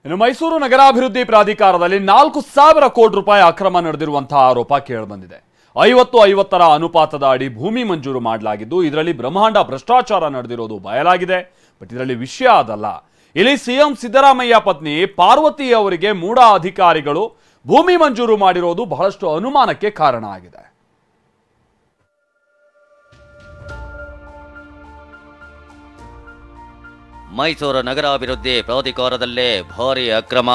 ಇನ್ನು ಮೈಸೂರು ನಗರಾಭಿವೃದ್ಧಿ ಪ್ರಾಧಿಕಾರದಲ್ಲಿ 4,000 ಕೋಟಿ ರೂಪಾಯಿ ಅಕ್ರಮ ನಡೆದಿರುವಂತಹ ಆರೋಪ ಕೇಳಿಬಂದಿದೆ. 50-50ರ ಅನುಪಾತದ ಅಡಿ ಭೂಮಿ ಮಂಜೂರು ಮಾಡಲಾಗಿದ್ದು ಇದರಲ್ಲಿ ಬ್ರಹ್ಮಾಂಡ ಭ್ರಷ್ಟಾಚಾರ ನಡೆದಿರೋದು ಬಯಲಾಗಿದೆ. ಬಟ್ ಇದರಲ್ಲಿ ವಿಷಯ ಅದಲ್ಲ. ಇಲ್ಲಿ ಸಿಎಂ ಸಿದ್ದರಾಮಯ್ಯ ಪತ್ನಿ ಪಾರ್ವತಿ ಅವರಿಗೆ ಮೂಡ ಅಧಿಕಾರಿಗಳು ಭೂಮಿ ಮಂಜೂರು ಮಾಡಿರೋದು ಬಹಳಷ್ಟು ಅನುಮಾನಕ್ಕೆ ಕಾರಣ ಆಗಿದೆ. ಮೈಸೂರು ನಗರಾಭಿವೃದ್ಧಿ ಪ್ರಾಧಿಕಾರದಲ್ಲೇ ಭಾರಿ ಅಕ್ರಮ.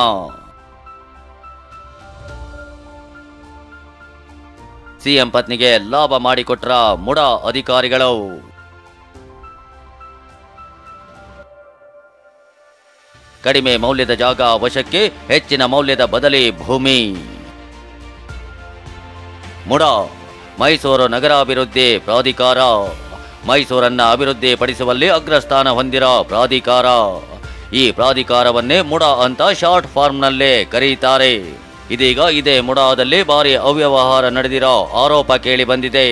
ಸಿಎಂ ಪತ್ನಿಗೆ ಲಾಭ ಮಾಡಿಕೊಟ್ರ ಮುಡ ಅಧಿಕಾರಿಗಳು. ಕಡಿಮೆ ಮೌಲ್ಯದ ಜಾಗ ವಶಕ್ಕೆ, ಹೆಚ್ಚಿನ ಮೌಲ್ಯದ ಬದಲಿ ಭೂಮಿ. ಮುಡ ಮೈಸೂರು ನಗರಾಭಿವೃದ್ಧಿ ಪ್ರಾಧಿಕಾರ ಮೈಸೂರನ್ನ ಅಭಿವೃದ್ಧಿ ಪಡಿಸುವಲ್ಲಿ ಅಗ್ರಸ್ಥಾನ ಹೊಂದಿರೋ ಪ್ರಾಧಿಕಾರ. ಈ ಪ್ರಾಧಿಕಾರವನ್ನೇ ಮುಡ ಅಂತ ಶಾರ್ಟ್ ಫಾರ್ಮ್ನಲ್ಲೇ ಕರೀತಾರೆ. ಇದೀಗ ಇದೇ ಮುಡಾದಲ್ಲಿ ಭಾರಿ ಅವ್ಯವಹಾರ ನಡೆದಿರೋ ಆರೋಪ ಕೇಳಿ ಬಂದಿದೆ.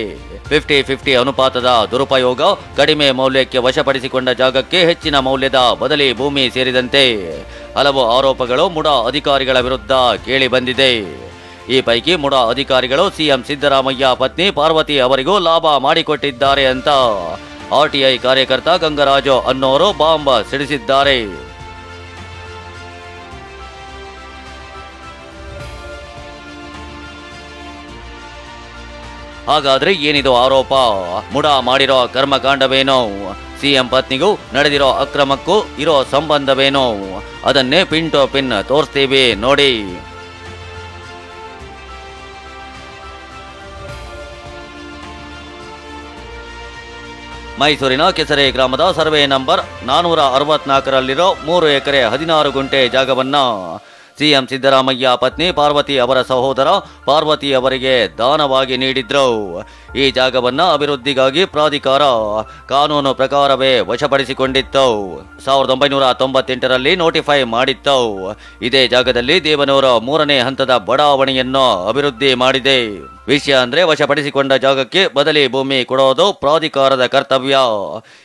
50-50 ಅನುಪಾತದ ದುರುಪಯೋಗ, ಕಡಿಮೆ ಮೌಲ್ಯಕ್ಕೆ ವಶಪಡಿಸಿಕೊಂಡ ಜಾಗಕ್ಕೆ ಹೆಚ್ಚಿನ ಮೌಲ್ಯದ ಬದಲಿ ಭೂಮಿ ಸೇರಿದಂತೆ ಹಲವು ಆರೋಪಗಳು ಮುಡಾ ಅಧಿಕಾರಿಗಳ ವಿರುದ್ಧ ಕೇಳಿ ಬಂದಿದೆ. ಈ ಪೈಕಿ ಮುಡಾ ಅಧಿಕಾರಿಗಳು ಸಿಎಂ ಸಿದ್ದರಾಮಯ್ಯ ಪತ್ನಿ ಪಾರ್ವತಿ ಅವರಿಗೂ ಲಾಭ ಮಾಡಿಕೊಟ್ಟಿದ್ದಾರೆ ಅಂತ ಆರ್ಟಿಐ ಕಾರ್ಯಕರ್ತ ಗಂಗರಾಜು ಅನ್ನೋರು ಬಾಂಬ್ ಸಿಡಿಸಿದ್ದಾರೆ. ಹಾಗಾದ್ರೆ ಏನಿದು ಆರೋಪ? ಮುಡಾ ಮಾಡಿರೋ ಕರ್ಮಕಾಂಡವೇನೋ? ಸಿಎಂ ಪತ್ನಿಗೂ ನಡೆದಿರೋ ಅಕ್ರಮಕ್ಕೂ ಇರೋ ಸಂಬಂಧವೇನೋ? ಅದನ್ನೇ ಪಿನ್ ಟು ಪಿನ್ ತೋರಿಸ್ತೀವಿ ನೋಡಿ. ಮೈಸೂರಿನ ಕೆಸರೆ ಗ್ರಾಮದ ಸರ್ವೆ ನಂಬರ್ 464ರಲ್ಲಿರೋ 3 ಎಕರೆ 16 ಗುಂಟೆ ಜಾಗವನ್ನ ಸಿಎಂ ಸಿದ್ದರಾಮಯ್ಯ ಪತ್ನಿ ಪಾರ್ವತಿ ಅವರ ಸಹೋದರ ಪಾರ್ವತಿ ಅವರಿಗೆ ದಾನವಾಗಿ ನೀಡಿದ್ರು. ಈ ಜಾಗವನ್ನ ಅಭಿವೃದ್ಧಿಗಾಗಿ ಪ್ರಾಧಿಕಾರ ಕಾನೂನು ಪ್ರಕಾರವೇ ವಶಪಡಿಸಿಕೊಂಡಿತ್ತು. 1998ರಲ್ಲಿ ನೋಟಿಫೈ ಮಾಡಿತ್ತು. ಇದೇ ಜಾಗದಲ್ಲಿ ದೇವನೂರು 3ನೇ ಹಂತದ ಬಡಾವಣೆಯನ್ನು ಅಭಿವೃದ್ಧಿ ಮಾಡಿದೆ. ವಿಷಯ ಅಂದ್ರೆ ವಶಪಡಿಸಿಕೊಂಡ ಜಾಗಕ್ಕೆ ಬದಲಿ ಭೂಮಿ ಕೊಡೋದು ಪ್ರಾಧಿಕಾರದ ಕರ್ತವ್ಯ.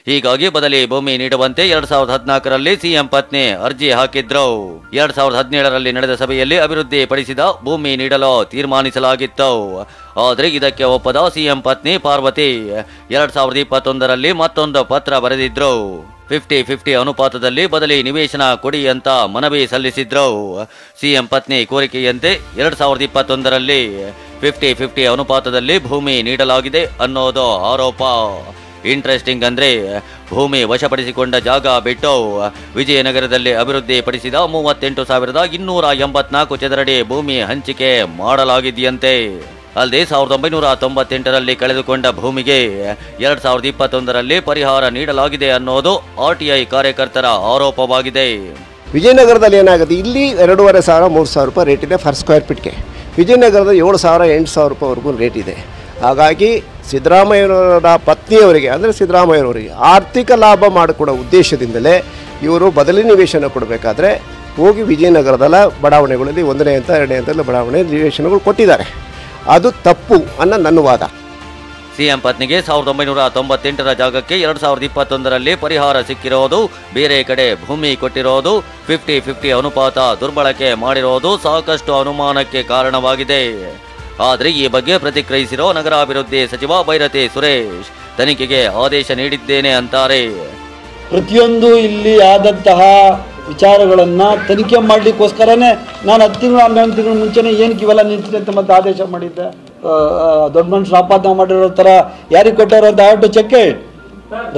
ಹೀಗಾಗಿ ಬದಲಿ ಭೂಮಿ ನೀಡುವಂತೆ 2014ರಲ್ಲಿ ಸಿಎಂ ಪತ್ನಿ ಅರ್ಜಿ ಹಾಕಿದ್ರು. 2017ರಲ್ಲಿ ನಡೆದ ಸಭೆಯಲ್ಲಿ ಅಭಿವೃದ್ಧಿ ಪಡಿಸಿದ ಭೂಮಿ ನೀಡಲು ತೀರ್ಮಾನಿಸಲಾಗಿತ್ತು. ಆದರೆ ಇದಕ್ಕೆ ಒಪ್ಪದ ಸಿಎಂ ಪತ್ನಿ ಪಾರ್ವತಿ 2021ರಲ್ಲಿ ಮತ್ತೊಂದು ಪತ್ರ ಬರೆದಿದ್ರು. 50-50 ಅನುಪಾತದಲ್ಲಿ ಬದಲಿ ನಿವೇಶನ ಕೊಡಿ ಅಂತ ಮನವಿ ಸಲ್ಲಿಸಿದ್ರು. ಸಿಎಂ ಪತ್ನಿ ಕೋರಿಕೆಯಂತೆ 2021ರಲ್ಲಿ 50-50 ಅನುಪಾತದಲ್ಲಿ ಭೂಮಿ ನೀಡಲಾಗಿದೆ ಅನ್ನೋದು ಆರೋಪ. ಇಂಟ್ರೆಸ್ಟಿಂಗ್ ಅಂದ್ರೆ ಭೂಮಿ ವಶಪಡಿಸಿಕೊಂಡ ಜಾಗ ಬಿಟ್ಟು ವಿಜಯನಗರದಲ್ಲಿ ಅಭಿವೃದ್ಧಿ ಪಡಿಸಿದ 38,284 ಚದರಡಿ ಭೂಮಿ ಹಂಚಿಕೆ ಮಾಡಲಾಗಿದೆಯಂತೆ. ಅಲ್ಲದೆ 1998ರಲ್ಲಿ ಕಳೆದುಕೊಂಡ ಭೂಮಿಗೆ 2021ರಲ್ಲಿ ಪರಿಹಾರ ನೀಡಲಾಗಿದೆ ಅನ್ನೋದು ಆರ್ಟಿಐ ಕಾರ್ಯಕರ್ತರ ಆರೋಪವಾಗಿದೆ. ವಿಜಯನಗರದಲ್ಲಿ ಏನಾಗುತ್ತೆ, ಇಲ್ಲಿ 2,500-3,000 ರೂಪಾಯಿ ರೇಟ್ ಇದೆ ಫರ್ ಸ್ಕ್ವೇರ್ ಫೀಟ್ಗೆ. ವಿಜಯನಗರದ 7,000-8,000 ರೂಪಾಯಿವರೆಗೂ ರೇಟ್ ಇದೆ. ಹಾಗಾಗಿ ಸಿದ್ದರಾಮಯ್ಯನವರ ಪತ್ನಿಯವರಿಗೆ ಅಂದರೆ ಸಿದ್ದರಾಮಯ್ಯನವರಿಗೆ ಆರ್ಥಿಕ ಲಾಭ ಮಾಡಿಕೊಡೋ ಉದ್ದೇಶದಿಂದಲೇ ಇವರು ಬದಲಿ ನಿವೇಶನ ಕೊಡಬೇಕಾದ್ರೆ ಹೋಗಿ ವಿಜಯನಗರದಲ್ಲ ಬಡಾವಣೆಗಳಲ್ಲಿ 1ನೇ ಹಂತ 2ನೇ ಹಂತದಲ್ಲಿ ಬಡಾವಣೆ ನಿವೇಶನಗಳು ಕೊಟ್ಟಿದ್ದಾರೆ. ಅದು ತಪ್ಪು ಅನ್ನೋ ನನ್ನ ವಾದ. ಸಿಎಂ ಪತ್ನಿಗೆ 1998ರ ಜಾಗಕ್ಕೆ 2021ರಲ್ಲಿ ಪರಿಹಾರ ಸಿಕ್ಕಿರೋದು, ಬೇರೆ ಕಡೆ ಭೂಮಿ ಕೊಟ್ಟಿರೋದು, 50-50 ಅನುಪಾತ ದುರ್ಬಳಕೆ ಮಾಡಿರೋದು ಸಾಕಷ್ಟು ಅನುಮಾನಕ್ಕೆ ಕಾರಣವಾಗಿದೆ. ಆದರೆ ಈ ಬಗ್ಗೆ ಪ್ರತಿಕ್ರಿಯಿಸಿರೋ ನಗರಾಭಿವೃದ್ಧಿ ಸಚಿವ ಬೈರತಿ ಸುರೇಶ್ ತನಿಖೆಗೆ ಆದೇಶ ನೀಡಿದ್ದೇನೆ ಅಂತಾರೆ. ಪ್ರತಿಯೊಂದು ಇಲ್ಲಿ ಆದಂತಹ ವಿಚಾರಗಳನ್ನ ತನಿಖೆ ಮಾಡಲಿಕ್ಕೋಸ್ಕರನೇ ನಾನು 10 ತಿಂಗಳು 11 ತಿಂಗಳ ಮುಂಚೆನೇ ಏನಕ್ಕೆ ಇವೆಲ್ಲ ನಿಂತಿದೆ ಅಂತ ಮತ್ತೆ ಆದೇಶ ಮಾಡಿದ್ದೆ. ದೊಡ್ಡ ಮನುಷ್ಯರು ಆಪಾದನೆ ಮಾಡಿರೋ ಥರ ಯಾರಿಗೆ ಕೊಟ್ಟಾರೋ ಅಂತ ಆಟೋ ಚೆಕ್ಕೆ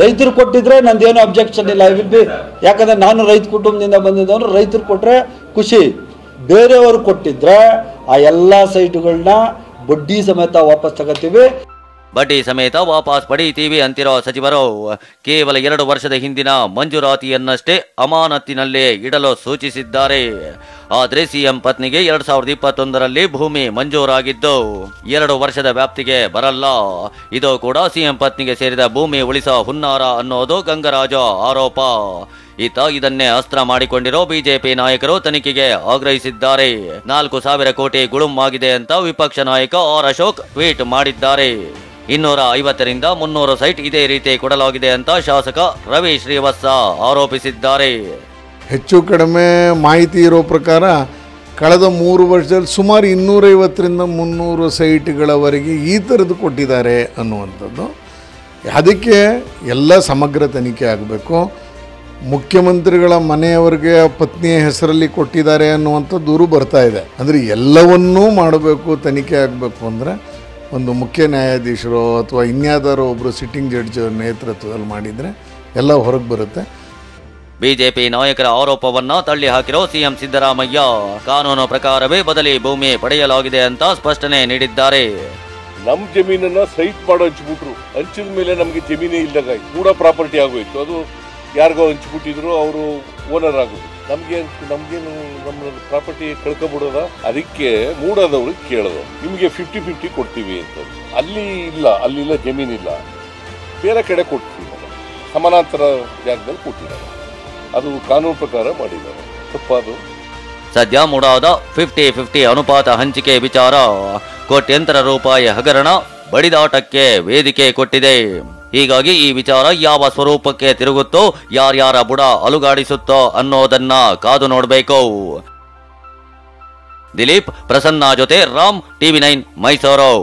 ರೈತರು ಕೊಟ್ಟಿದ್ರೆ ನಂದೇನು ಅಬ್ಜೆಕ್ಷನ್ ಇಲ್ಲ. ಯಾಕಂದ್ರೆ ನಾನು ರೈತ ಕುಟುಂಬದಿಂದ ಬಂದಿದ್ದವನು, ರೈತರು ಕೊಟ್ಟರೆ ಖುಷಿ. ಬೇರೆಯವರು ಕೊಟ್ಟಿದ್ರೆ ಆ ಎಲ್ಲ ಸೈಟುಗಳನ್ನ ಬಡ್ಡಿ ಸಮೇತ ವಾಪಸ್ ತಗೋತೀವಿ. ಬಡ್ಡಿ ಸಮೇತ ವಾಪಸ್ ಪಡೀತೀವಿ ಅಂತಿರೋ ಸಚಿವರು ಕೇವಲ 2 ವರ್ಷದ ಹಿಂದಿನ ಮಂಜೂರಾತಿಯನ್ನಷ್ಟೇ ಅಮಾನತಿನಲ್ಲೇ ಇಡಲು ಸೂಚಿಸಿದ್ದಾರೆ. ಆದರೆ ಸಿಎಂ ಪತ್ನಿಗೆ 2021ರಲ್ಲಿ ಭೂಮಿ ಮಂಜೂರಾಗಿದ್ದು 2 ವರ್ಷದ ವ್ಯಾಪ್ತಿಗೆ ಬರಲ್ಲ. ಇದು ಕೂಡ ಸಿಎಂ ಪತ್ನಿಗೆ ಸೇರಿದ ಭೂಮಿ ಉಳಿಸೋ ಹುನ್ನಾರ ಅನ್ನೋದು ಗಂಗರಾಜು ಆರೋಪ. ಇದನ್ನೇ ಅಸ್ತ್ರ ಮಾಡಿಕೊಂಡಿರೋ ಬಿಜೆಪಿ ನಾಯಕರು ತನಿಖೆಗೆ ಆಗ್ರಹಿಸಿದ್ದಾರೆ. 4,000 ಕೋಟಿ ಗುಳುಮಾಗಿದೆ ಅಂತ ವಿಪಕ್ಷ ನಾಯಕ ಆರ್ ಅಶೋಕ್ ಟ್ವೀಟ್ ಮಾಡಿದ್ದಾರೆ. 250ರಿಂದ 300 ಸೈಟ್ ಇದೇ ರೀತಿ ಕೊಡಲಾಗಿದೆ ಅಂತ ಶಾಸಕ ರವಿ ಶ್ರೀವತ್ಸ ಆರೋಪಿಸಿದ್ದಾರೆ. ಹೆಚ್ಚು ಕಡಿಮೆ ಮಾಹಿತಿ ಇರೋ ಪ್ರಕಾರ ಕಳೆದ 3 ವರ್ಷದಲ್ಲಿ ಸುಮಾರು 250ರಿಂದ 300 ಸೈಟ್ಗಳವರೆಗೆ ಈ ಥರದ್ದು ಕೊಟ್ಟಿದ್ದಾರೆ ಅನ್ನುವಂಥದ್ದು. ಅದಕ್ಕೆ ಎಲ್ಲ ಸಮಗ್ರ ತನಿಖೆ ಆಗಬೇಕು. ಮುಖ್ಯಮಂತ್ರಿಗಳ ಮನೆಯವರಿಗೆ ಪತ್ನಿಯ ಹೆಸರಲ್ಲಿ ಕೊಟ್ಟಿದ್ದಾರೆ ಅನ್ನುವಂಥ ದೂರು ಬರ್ತಾ ಇದೆ. ಅಂದರೆ ಎಲ್ಲವನ್ನೂ ಮಾಡಬೇಕು, ತನಿಖೆ ಆಗಬೇಕು ಅಂದರೆ ಒಂದು ಮುಖ್ಯ ನ್ಯಾಯಾಧೀಶರು ಅಥವಾ ಇನ್ಯಾವುದಾದ್ರು ಒಬ್ಬರು ಸಿಟ್ಟಿಂಗ್ ಜಡ್ಜ್ ನೇತೃತ್ವದಲ್ಲಿ ಮಾಡಿದರೆ ಎಲ್ಲ ಹೊರಗೆ ಬರುತ್ತೆ. ಬಿಜೆಪಿ ನಾಯಕರ ಆರೋಪವನ್ನ ತಳ್ಳಿ ಹಾಕಿರೋ ಸಿಎಂ ಸಿದ್ದರಾಮಯ್ಯ ಕಾನೂನು ಪ್ರಕಾರವೇ ಬದಲಿ ಭೂಮಿ ಪಡೆಯಲಾಗಿದೆ ಅಂತ ಸ್ಪಷ್ಟನೆ ನೀಡಿದ್ದಾರೆ. ನಮ್ಮ ಜಮೀನನ್ನ ಸೈಟ್ ಮಾಡೋ ಹಂಚ್ಬಿಟ್ರು. ಹಂಚಿದ ಮೇಲೆ ನಮಗೆ ಜಮೀನೇ ಇಲ್ಲದಾಗಿ ಕೂಡ ಪ್ರಾಪರ್ಟಿ ಆಗೋಯ್ತು. ಅದು ಯಾರಿಗೋ ಹಂಚ್ಬಿಟ್ಟಿದ್ರು, ಅವರು ಓನರ್ ಆಗೋದು. ನಮ್ಗೇನು ನಮ್ಮ ಪ್ರಾಪರ್ಟಿ ಕಳ್ಕೊಬಿಡೋದ. ಅದಕ್ಕೆ ಮೂಡಾದವ್ರಿಗೆ ಕೇಳೋದು, ನಿಮಗೆ 50-50 ಕೊಡ್ತೀವಿ ಅಂತ. ಅಲ್ಲಿಲ್ಲ ಜಮೀನಿಲ್ಲ, ಬೇರೆ ಕಡೆ ಕೊಡ್ತೀವಿ, ಸಮಾನಾಂತರ ಜಾಗದಲ್ಲಿ ಕೊಟ್ಟಿದ್ದಾರೆ. ಅದು ಕಾನೂನು ಪ್ರಕಾರ ಮಾಡಿದ್ದಾರೆ, ತಪ್ಪದು. ಸದ್ಯ ಮೂಡಾದ 50-50 ಅನುಪಾತ ಹಂಚಿಕೆ ವಿಚಾರ ಕೋಟ್ಯಂತರ ರೂಪಾಯಿ ಹಗರಣ ಬಡಿದಾಟಕ್ಕೆ ವೇದಿಕೆ ಕೊಟ್ಟಿದೆ. ಹೀಗಾಗಿ ಈ ವಿಚಾರ ಯಾವ ಸ್ವರೂಪಕ್ಕೆ ತಿರುಗುತ್ತೋ, ಯಾರ್ಯಾರ ಬುಡ ಅಲುಗಾಡಿಸುತ್ತೋ ಅನ್ನೋದನ್ನ ಕಾದು ನೋಡಬೇಕು. ದಿಲೀಪ್ ಪ್ರಸನ್ನ ಜೊತೆ ರಾಮ್, TV9 ಮೈಸೂರು.